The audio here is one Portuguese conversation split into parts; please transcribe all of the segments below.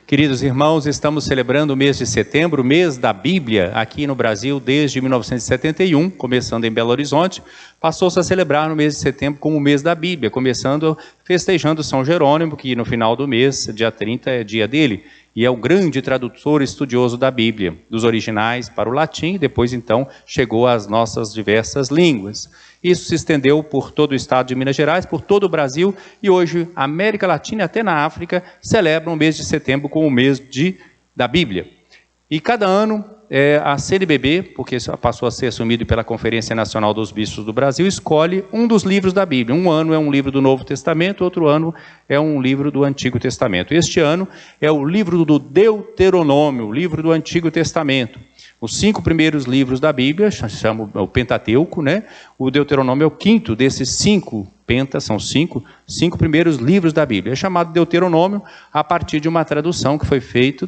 Queridos irmãos, estamos celebrando o mês de setembro, o mês da Bíblia, aqui no Brasil desde 1971, começando em Belo Horizonte, passou-se a celebrar no mês de setembro como o mês da Bíblia, começando festejando São Jerônimo, que no final do mês, dia 30, é dia dele, e é o grande tradutor estudioso da Bíblia, dos originais para o latim, e depois então chegou às nossas diversas línguas. Isso se estendeu por todo o estado de Minas Gerais, por todo o Brasil, e hoje a América Latina e até na África celebram o mês de setembro como o mês da Bíblia. E cada ano a CNBB, porque passou a ser assumido pela Conferência Nacional dos Bispos do Brasil, escolhe um dos livros da Bíblia. Um ano é um livro do Novo Testamento, outro ano é um livro do Antigo Testamento. Este ano é o livro do Deuteronômio, o livro do Antigo Testamento. Os 5 primeiros livros da Bíblia, chamam o Pentateuco, né? O Deuteronômio é o 5º desses 5, são 5 primeiros livros da Bíblia. É chamado Deuteronômio a partir de uma tradução que foi feita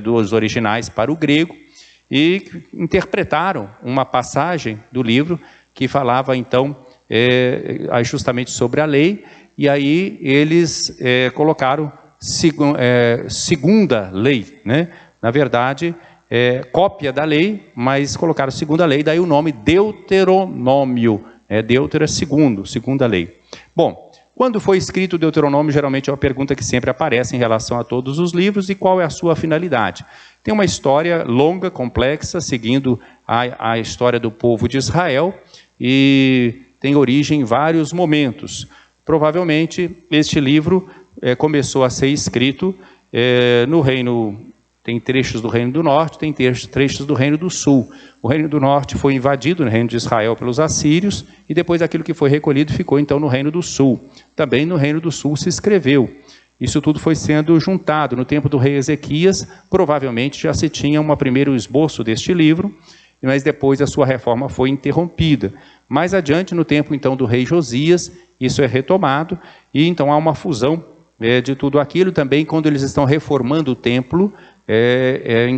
dos originais para o grego e interpretaram uma passagem do livro que falava então justamente sobre a lei, e aí eles colocaram segunda lei, né? Na verdade, cópia da lei, mas colocaram segunda lei, daí o nome Deuteronômio. Deutero é segunda lei. Bom, quando foi escrito o Deuteronômio, geralmente é uma pergunta que sempre aparece em relação a todos os livros, e qual é a sua finalidade? Tem uma história longa, complexa, seguindo a história do povo de Israel, e tem origem em vários momentos. Provavelmente, este livro começou a ser escrito no reino. Tem trechos do Reino do Norte, tem trechos do Reino do Sul. O Reino do Norte foi invadido, no Reino de Israel, pelos assírios, e depois aquilo que foi recolhido ficou então no Reino do Sul. Também no Reino do Sul se escreveu. Isso tudo foi sendo juntado. No tempo do rei Ezequias, provavelmente já se tinha um primeiro esboço deste livro, mas depois a sua reforma foi interrompida. Mais adiante, no tempo então do rei Josias, isso é retomado, e então há uma fusão de tudo aquilo. Também quando eles estão reformando o templo, é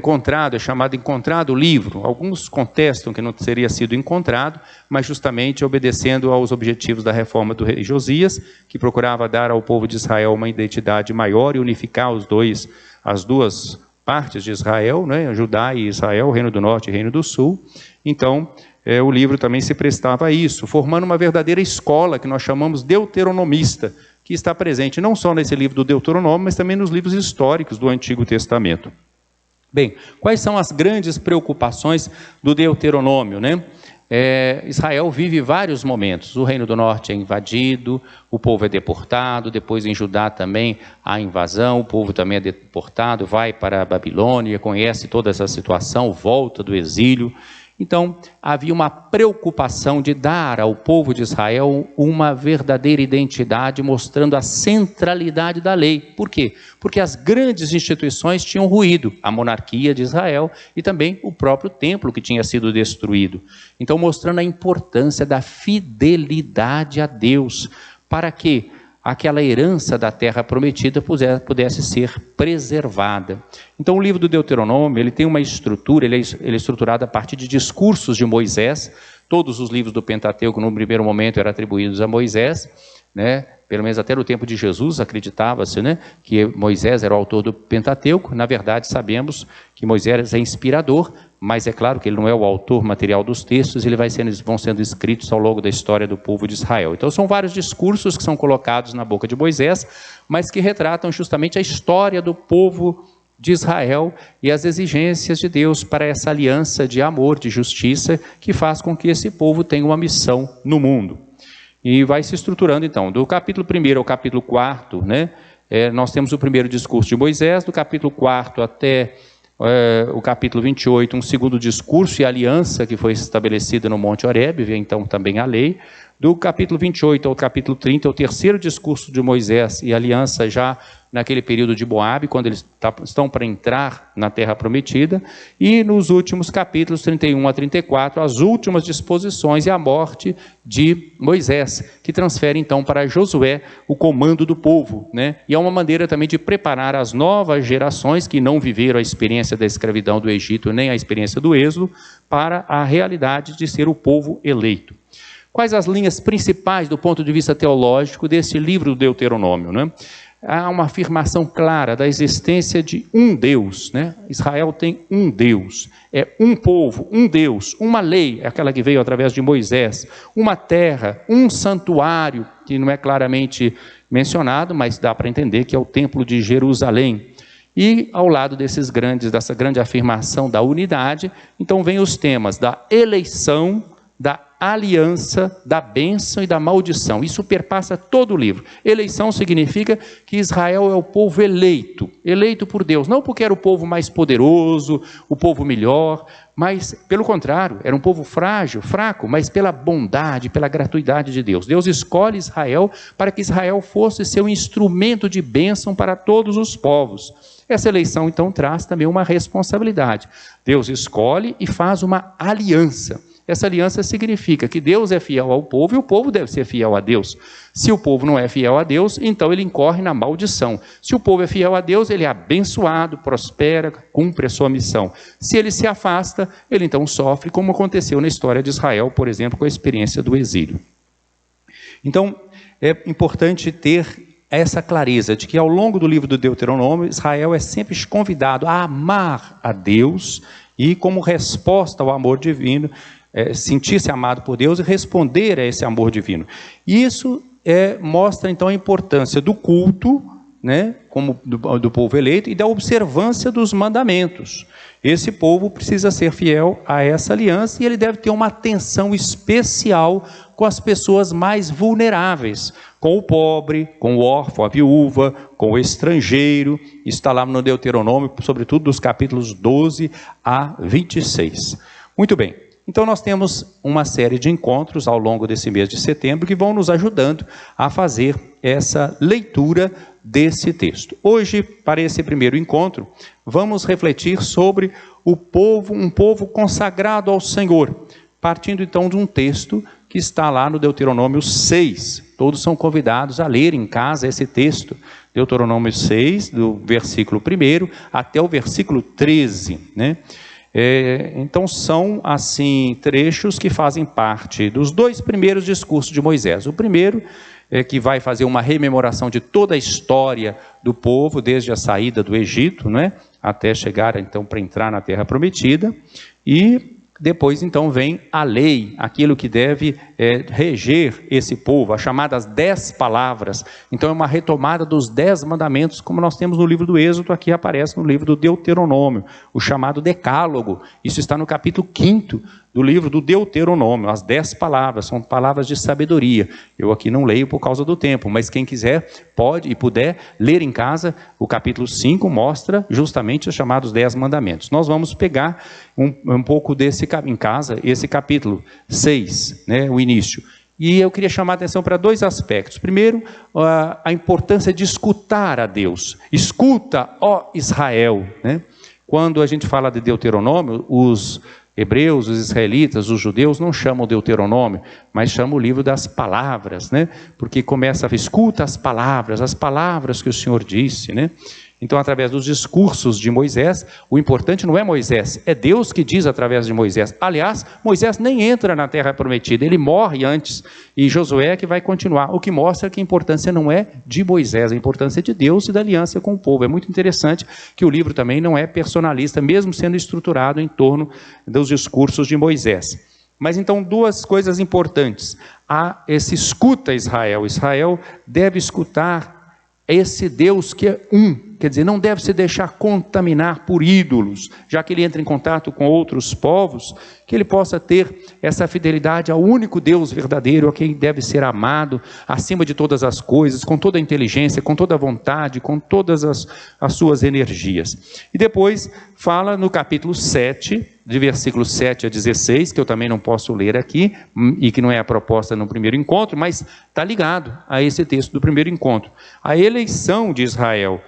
chamado encontrado o livro. Alguns contestam que não teria sido encontrado, mas justamente obedecendo aos objetivos da reforma do rei Josias, que procurava dar ao povo de Israel uma identidade maior e unificar as duas partes de Israel, né? Judá e Israel, o Reino do Norte e o Reino do Sul. Então, o livro também se prestava a isso, formando uma verdadeira escola que nós chamamos deuteronomista, que está presente não só nesse livro do Deuteronômio, mas também nos livros históricos do Antigo Testamento. Bem, quais são as grandes preocupações do Deuteronômio, né? Israel vive vários momentos. O Reino do Norte é invadido, o povo é deportado, depois em Judá também há invasão, o povo também é deportado, vai para a Babilônia, conhece toda essa situação, volta do exílio. Então, havia uma preocupação de dar ao povo de Israel uma verdadeira identidade, mostrando a centralidade da lei. Por quê? Porque as grandes instituições tinham ruído, a monarquia de Israel e também o próprio templo que tinha sido destruído. Então, mostrando a importância da fidelidade a Deus, para que aquela herança da terra prometida pudesse ser preservada. Então o livro do Deuteronômio, ele tem uma estrutura, ele é estruturado a partir de discursos de Moisés. Todos os livros do Pentateuco, no primeiro momento, eram atribuídos a Moisés, né? Pelo menos até no tempo de Jesus, acreditava-se, né, que Moisés era o autor do Pentateuco. Na verdade, sabemos que Moisés é inspirador, mas é claro que ele não é o autor material dos textos, vão sendo escritos ao longo da história do povo de Israel. Então são vários discursos que são colocados na boca de Moisés, mas que retratam justamente a história do povo de Israel e as exigências de Deus para essa aliança de amor, de justiça, que faz com que esse povo tenha uma missão no mundo. E vai se estruturando então, do capítulo 1 ao capítulo 4, né? Nós temos o primeiro discurso de Moisés, do capítulo 4 até o capítulo 28, um segundo discurso e aliança que foi estabelecida no Monte Horebe, vem então também a lei. Do capítulo 28 ao capítulo 30, o terceiro discurso de Moisés e aliança já naquele período de Moabe, quando eles estão para entrar na terra prometida. E nos últimos capítulos 31 a 34, as últimas disposições e a morte de Moisés, que transfere então para Josué o comando do povo, né? E é uma maneira também de preparar as novas gerações que não viveram a experiência da escravidão do Egito, nem a experiência do Êxodo, para a realidade de ser o povo eleito. Quais as linhas principais do ponto de vista teológico desse livro do Deuteronômio, né? há uma afirmação clara da existência de um Deus, né? Israel tem um Deus, é um povo, um Deus, uma lei, aquela que veio através de Moisés, uma terra, um santuário, que não é claramente mencionado, mas dá para entender que é o templo de Jerusalém. E ao lado dessa grande afirmação da unidade, então vem os temas da eleição, da aliança, da bênção e da maldição. Isso perpassa todo o livro. Eleição significa que Israel é o povo eleito, eleito por Deus, não porque era o povo mais poderoso, o povo melhor, mas pelo contrário, era um povo frágil, fraco, mas pela bondade, pela gratuidade de Deus. Deus escolhe Israel para que Israel fosse seu instrumento de bênção para todos os povos. Essa eleição então traz também uma responsabilidade. Deus escolhe e faz uma aliança. Essa aliança significa que Deus é fiel ao povo e o povo deve ser fiel a Deus. Se o povo não é fiel a Deus, então ele incorre na maldição. Se o povo é fiel a Deus, ele é abençoado, prospera, cumpre a sua missão. Se ele se afasta, ele então sofre, como aconteceu na história de Israel, por exemplo, com a experiência do exílio. Então, é importante ter essa clareza de que ao longo do livro do Deuteronômio, Israel é sempre convidado a amar a Deus e, como resposta ao amor divino, sentir-se amado por Deus e responder a esse amor divino. E isso mostra então a importância do culto, né, como do povo eleito, e da observância dos mandamentos. Esse povo precisa ser fiel a essa aliança e ele deve ter uma atenção especial com as pessoas mais vulneráveis, com o pobre, com o órfão, a viúva, com o estrangeiro. Isso está lá no Deuteronômio, sobretudo dos capítulos 12 a 26. Muito bem. Então nós temos uma série de encontros ao longo desse mês de setembro que vão nos ajudando a fazer essa leitura desse texto. Hoje, para esse primeiro encontro, vamos refletir sobre um povo consagrado ao Senhor, partindo então de um texto que está lá no Deuteronômio 6. Todos são convidados a ler em casa esse texto, Deuteronômio 6, do versículo 1 até o versículo 13, né? Então são assim trechos que fazem parte dos dois primeiros discursos de Moisés. O primeiro é que vai fazer uma rememoração de toda a história do povo, desde a saída do Egito, né, até chegar então para entrar na Terra Prometida, e depois então vem a lei, aquilo que deve reger esse povo, as chamadas 10 palavras. Então é uma retomada dos 10 mandamentos, como nós temos no livro do Êxodo, aqui aparece no livro do Deuteronômio, o chamado Decálogo. Isso está no capítulo 5º do livro do Deuteronômio. As 10 palavras são palavras de sabedoria. Eu aqui não leio por causa do tempo, mas quem quiser pode e puder ler em casa. O capítulo 5 mostra justamente os chamados 10 mandamentos. Nós vamos pegar um pouco desse em casa, esse capítulo 6, né, o início. E eu queria chamar a atenção para dois aspectos. Primeiro, a importância de escutar a Deus. Escuta, ó Israel, né? Quando a gente fala de Deuteronômio, os hebreus, os israelitas, os judeus não chamam Deuteronômio, mas chamam o livro das palavras, né? Porque começa a escuta as palavras que o Senhor disse, né? Então, através dos discursos de Moisés, o importante não é Moisés, é Deus que diz através de Moisés. Aliás, Moisés nem entra na Terra Prometida, ele morre antes, e Josué é que vai continuar, o que mostra que a importância não é de Moisés, a importância é de Deus e da aliança com o povo. É muito interessante que o livro também não é personalista, mesmo sendo estruturado em torno dos discursos de Moisés. Mas então, duas coisas importantes. Há esse escuta Israel. Israel deve escutar esse Deus que é um, quer dizer, não deve se deixar contaminar por ídolos, já que ele entra em contato com outros povos, que ele possa ter essa fidelidade ao único Deus verdadeiro, a quem deve ser amado acima de todas as coisas, com toda a inteligência, com toda a vontade, com todas as suas energias. E depois fala no capítulo 7, de versículos 7 a 16, que eu também não posso ler aqui, e que não é a proposta no primeiro encontro, mas está ligado a esse texto do primeiro encontro. A eleição de Israel.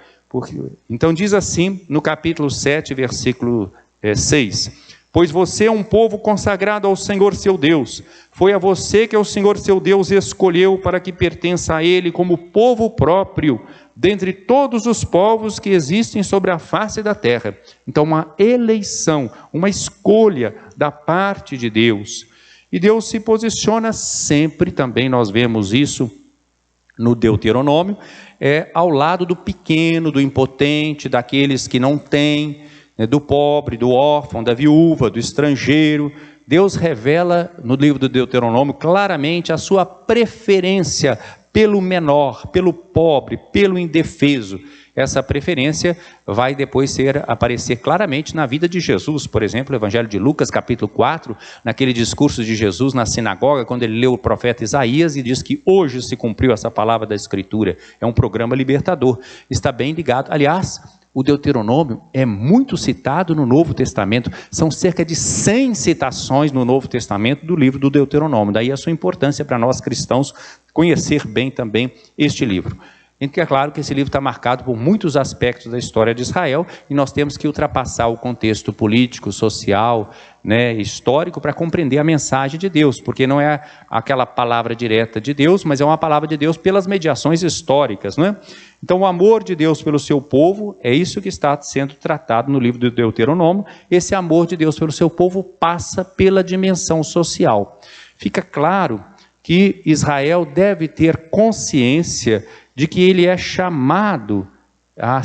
Então diz assim, no capítulo 7, versículo 6... Pois você é um povo consagrado ao Senhor seu Deus. Foi a você que o Senhor seu Deus escolheu para que pertença a Ele como povo próprio, dentre todos os povos que existem sobre a face da terra. Então, uma eleição, uma escolha da parte de Deus. E Deus se posiciona sempre, também nós vemos isso no Deuteronômio, é ao lado do pequeno, do impotente, daqueles que não têm, né, do pobre, do órfão, da viúva, do estrangeiro. Deus revela no livro do Deuteronômio claramente a sua preferência pelo menor, pelo pobre, pelo indefeso. Essa preferência vai depois aparecer claramente na vida de Jesus. Por exemplo, o Evangelho de Lucas, capítulo 4, naquele discurso de Jesus na sinagoga, quando ele leu o profeta Isaías e diz que hoje se cumpriu essa palavra da Escritura. É um programa libertador. Está bem ligado. Aliás, o Deuteronômio é muito citado no Novo Testamento. São cerca de 100 citações no Novo Testamento do livro do Deuteronômio. Daí a sua importância para nós cristãos conhecer bem também este livro. Então é claro que esse livro está marcado por muitos aspectos da história de Israel e nós temos que ultrapassar o contexto político, social, né, histórico para compreender a mensagem de Deus, porque não é aquela palavra direta de Deus, mas é uma palavra de Deus pelas mediações históricas, não é? Então o amor de Deus pelo seu povo é isso que está sendo tratado no livro do Deuteronômio. Esse amor de Deus pelo seu povo passa pela dimensão social. Fica claro que Israel deve ter consciência de que ele é chamado a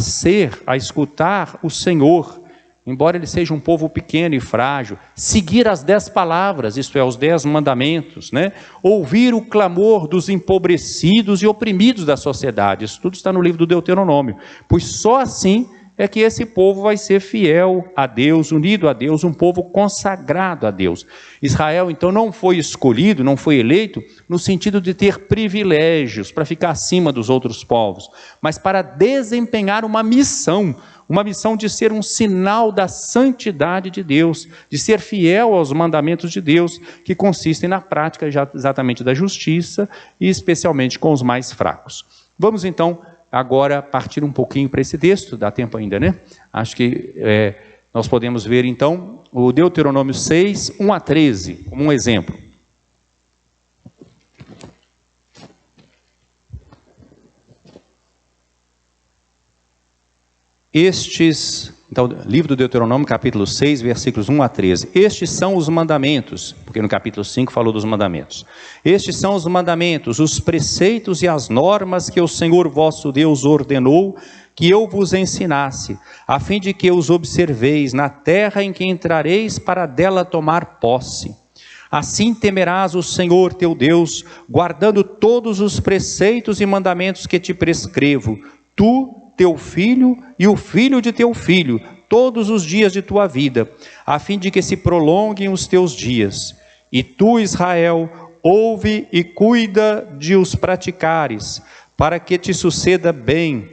escutar o Senhor, embora ele seja um povo pequeno e frágil, seguir as 10 palavras, isto é, os 10 mandamentos, né? Ouvir o clamor dos empobrecidos e oprimidos da sociedade. Isso tudo está no livro do Deuteronômio, pois só assim é que esse povo vai ser fiel a Deus, unido a Deus, um povo consagrado a Deus. Israel, então, não foi escolhido, não foi eleito, no sentido de ter privilégios, para ficar acima dos outros povos, mas para desempenhar uma missão de ser um sinal da santidade de Deus, de ser fiel aos mandamentos de Deus, que consistem na prática exatamente da justiça, e especialmente com os mais fracos. Vamos, então, agora partir um pouquinho para esse texto, dá tempo ainda, né? Acho que nós podemos ver então o Deuteronômio 6, 1 a 13, como um exemplo. Então, livro do Deuteronômio, capítulo 6, versículos 1 a 13. Estes são os mandamentos, porque no capítulo 5 falou dos mandamentos. Estes são os mandamentos, os preceitos e as normas que o Senhor vosso Deus ordenou que eu vos ensinasse, a fim de que os observeis na terra em que entrareis para dela tomar posse. Assim temerás o Senhor teu Deus, guardando todos os preceitos e mandamentos que te prescrevo, tu, teu filho e o filho de teu filho, todos os dias de tua vida, a fim de que se prolonguem os teus dias. E tu, Israel, ouve e cuida de os praticares, para que te suceda bem,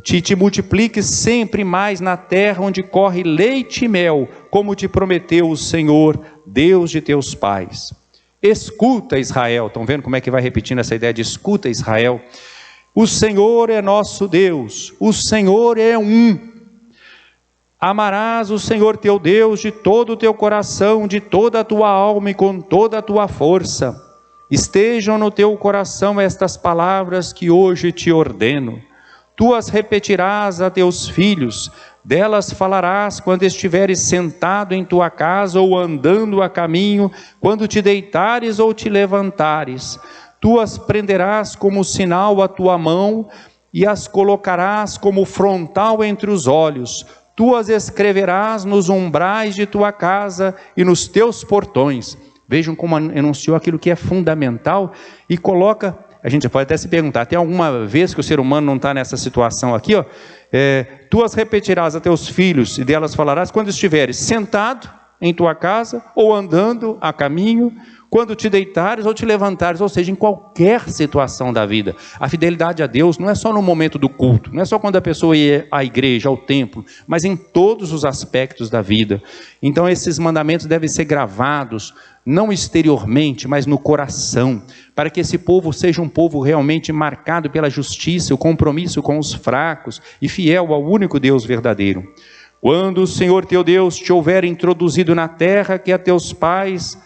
te multipliques sempre mais na terra onde corre leite e mel, como te prometeu o Senhor, Deus de teus pais. Escuta, Israel. Estão vendo como é que vai repetindo essa ideia de escuta, Israel? O Senhor é nosso Deus, o Senhor é um. Amarás o Senhor teu Deus de todo o teu coração, de toda a tua alma e com toda a tua força. Estejam no teu coração estas palavras que hoje te ordeno. Tu as repetirás a teus filhos, delas falarás quando estiveres sentado em tua casa ou andando a caminho, quando te deitares ou te levantares. Tu as prenderás como sinal à tua mão e as colocarás como frontal entre os olhos. Tu as escreverás nos umbrais de tua casa e nos teus portões. Vejam como enunciou aquilo que é fundamental e coloca. A gente pode até se perguntar, tem alguma vez que o ser humano não está nessa situação aqui? Tu as repetirás a teus filhos e delas falarás quando estiveres sentado em tua casa ou andando a caminho, quando te deitares ou te levantares, ou seja, em qualquer situação da vida. A fidelidade a Deus não é só no momento do culto, não é só quando a pessoa ia à igreja, ao templo, mas em todos os aspectos da vida. Então esses mandamentos devem ser gravados, não exteriormente, mas no coração, para que esse povo seja um povo realmente marcado pela justiça, o compromisso com os fracos e fiel ao único Deus verdadeiro. Quando o Senhor teu Deus te houver introduzido na terra que a teus pais,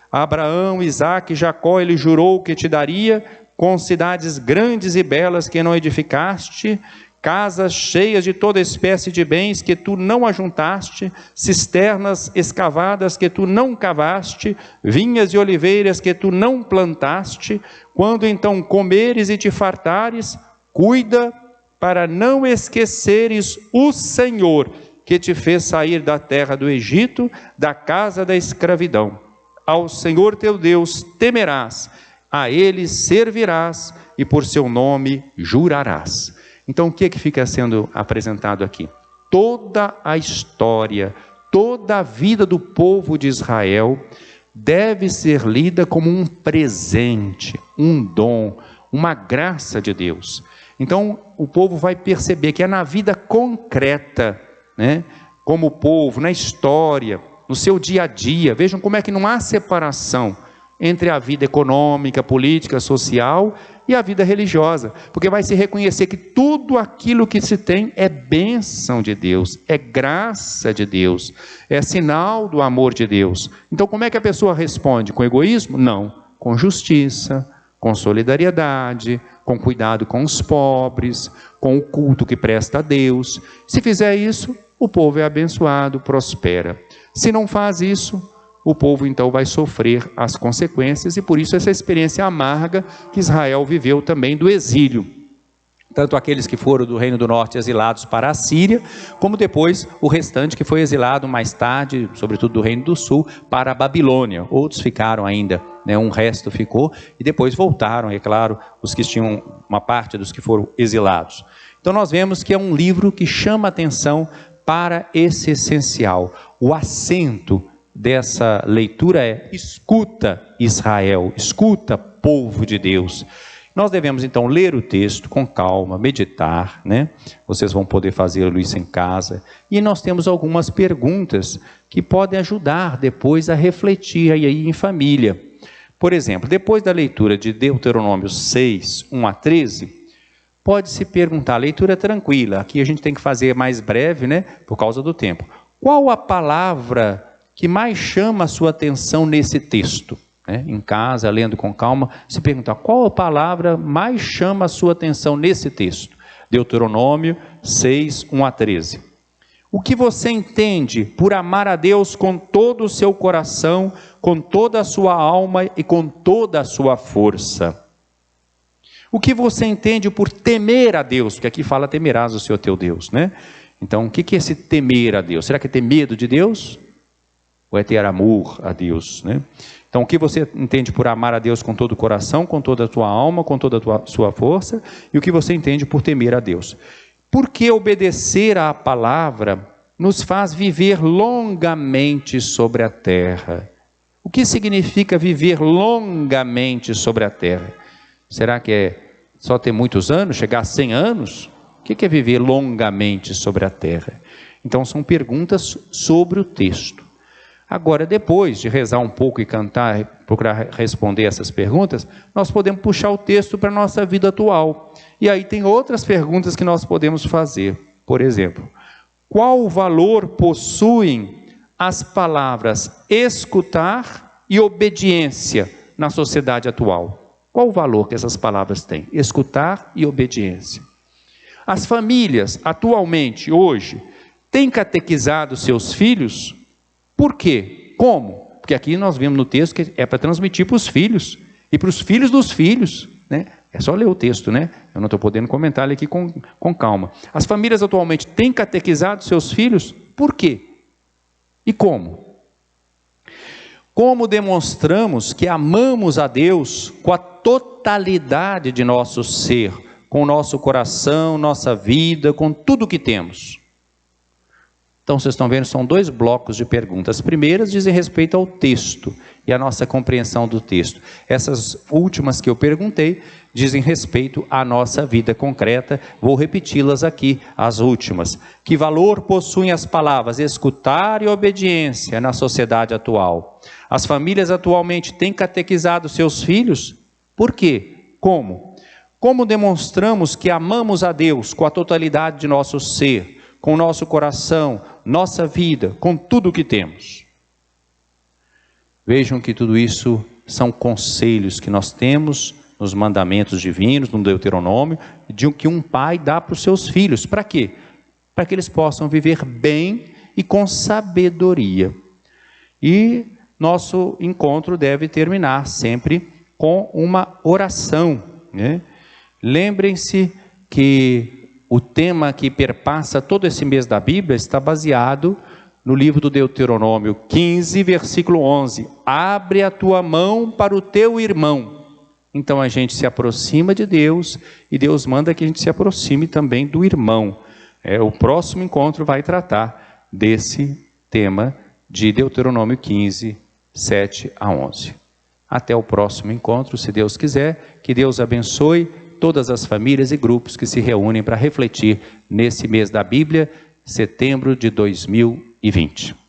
Abraão, Isaque e Jacó, ele jurou que te daria, com cidades grandes e belas que não edificaste, casas cheias de toda espécie de bens que tu não ajuntaste, cisternas escavadas que tu não cavaste, vinhas e oliveiras que tu não plantaste. Quando então comeres e te fartares, cuida para não esqueceres o Senhor, que te fez sair da terra do Egito, da casa da escravidão. Ao Senhor teu Deus temerás, a Ele servirás e por seu nome jurarás. Então o que fica sendo apresentado aqui? Toda a história, toda a vida do povo de Israel deve ser lida como um presente, um dom, uma graça de Deus. Então o povo vai perceber que é na vida concreta, né, como povo, na história, no seu dia a dia. Vejam como é que não há separação entre a vida econômica, política, social e a vida religiosa, porque vai se reconhecer que tudo aquilo que se tem é bênção de Deus, é graça de Deus, é sinal do amor de Deus. Então como é que a pessoa responde? Com egoísmo? Não, com justiça, com solidariedade, com cuidado com os pobres, com o culto que presta a Deus. Se fizer isso, o povo é abençoado, prospera. Se não faz isso, o povo então vai sofrer as consequências, e por isso essa experiência amarga que Israel viveu também do exílio. Tanto aqueles que foram do Reino do Norte exilados para a Síria, como depois o restante que foi exilado mais tarde, sobretudo do Reino do Sul, para a Babilônia. Outros ficaram ainda, né, um resto ficou, e depois voltaram, é claro, os que tinham, uma parte dos que foram exilados. Então nós vemos que é um livro que chama atenção para esse essencial. O acento dessa leitura é: escuta, Israel, escuta, povo de Deus. Nós devemos então ler o texto com calma, meditar, né? Vocês vão poder fazê-lo isso em casa. E nós temos algumas perguntas que podem ajudar depois a refletir aí em família. Por exemplo, depois da leitura de Deuteronômio 6, 1 a 13, pode-se perguntar, a leitura é tranquila, aqui a gente tem que fazer mais breve, né? Por causa do tempo. Qual a palavra que mais chama a sua atenção nesse texto? Em casa, lendo com calma, se perguntar, qual a palavra mais chama a sua atenção nesse texto? Deuteronômio 6, 1 a 13. O que você entende por amar a Deus com todo o seu coração, com toda a sua alma e com toda a sua força? O que você entende por temer a Deus? Porque aqui fala temerás o Senhor teu Deus, né? Então, o que é esse temer a Deus? Será que é ter medo de Deus? Ou é ter amor a Deus, né? Então, o que você entende por amar a Deus com todo o coração, com toda a tua alma, com toda a sua força, e o que você entende por temer a Deus? Porque obedecer à palavra nos faz viver longamente sobre a terra. O que significa viver longamente sobre a terra? Será que é só ter muitos anos, chegar a 100 anos? O que é viver longamente sobre a terra? Então, são perguntas sobre o texto. Agora, depois de rezar um pouco e cantar, procurar responder essas perguntas, nós podemos puxar o texto para a nossa vida atual. E aí tem outras perguntas que nós podemos fazer. Por exemplo, qual valor possuem as palavras escutar e obediência na sociedade atual? Qual o valor que essas palavras têm? Escutar e obediência. As famílias, atualmente, hoje, têm catequizado seus filhos? Por quê? Como? Porque aqui nós vimos no texto que é para transmitir para os filhos e para os filhos dos filhos, né? É só ler o texto, né? Eu não estou podendo comentar ele aqui com calma. As famílias atualmente têm catequizado seus filhos? Por quê? E como? Como demonstramos que amamos a Deus com a totalidade de nosso ser, com o nosso coração, nossa vida, com tudo que temos? Então, vocês estão vendo, são dois blocos de perguntas. As primeiras dizem respeito ao texto e à nossa compreensão do texto. Essas últimas que eu perguntei dizem respeito à nossa vida concreta. Vou repeti-las aqui, as últimas. Que valor possuem as palavras escutar e obediência na sociedade atual? As famílias atualmente têm catequizado seus filhos? Por quê? Como? Como demonstramos que amamos a Deus com a totalidade de nosso ser, com o nosso coração, nossa vida, com tudo o que temos? Vejam que tudo isso são conselhos que nós temos nos mandamentos divinos, no Deuteronômio, de que um pai dá para os seus filhos. Para quê? Para que eles possam viver bem e com sabedoria. E nosso encontro deve terminar sempre com uma oração, né? Lembrem-se que o tema que perpassa todo esse mês da Bíblia está baseado no livro do Deuteronômio 15, versículo 11. Abre a tua mão para o teu irmão. Então a gente se aproxima de Deus e Deus manda que a gente se aproxime também do irmão. O próximo encontro vai tratar desse tema de Deuteronômio 15, 7 a 11. Até o próximo encontro, se Deus quiser. Que Deus abençoe todas as famílias e grupos que se reúnem para refletir nesse mês da Bíblia, setembro de 2020.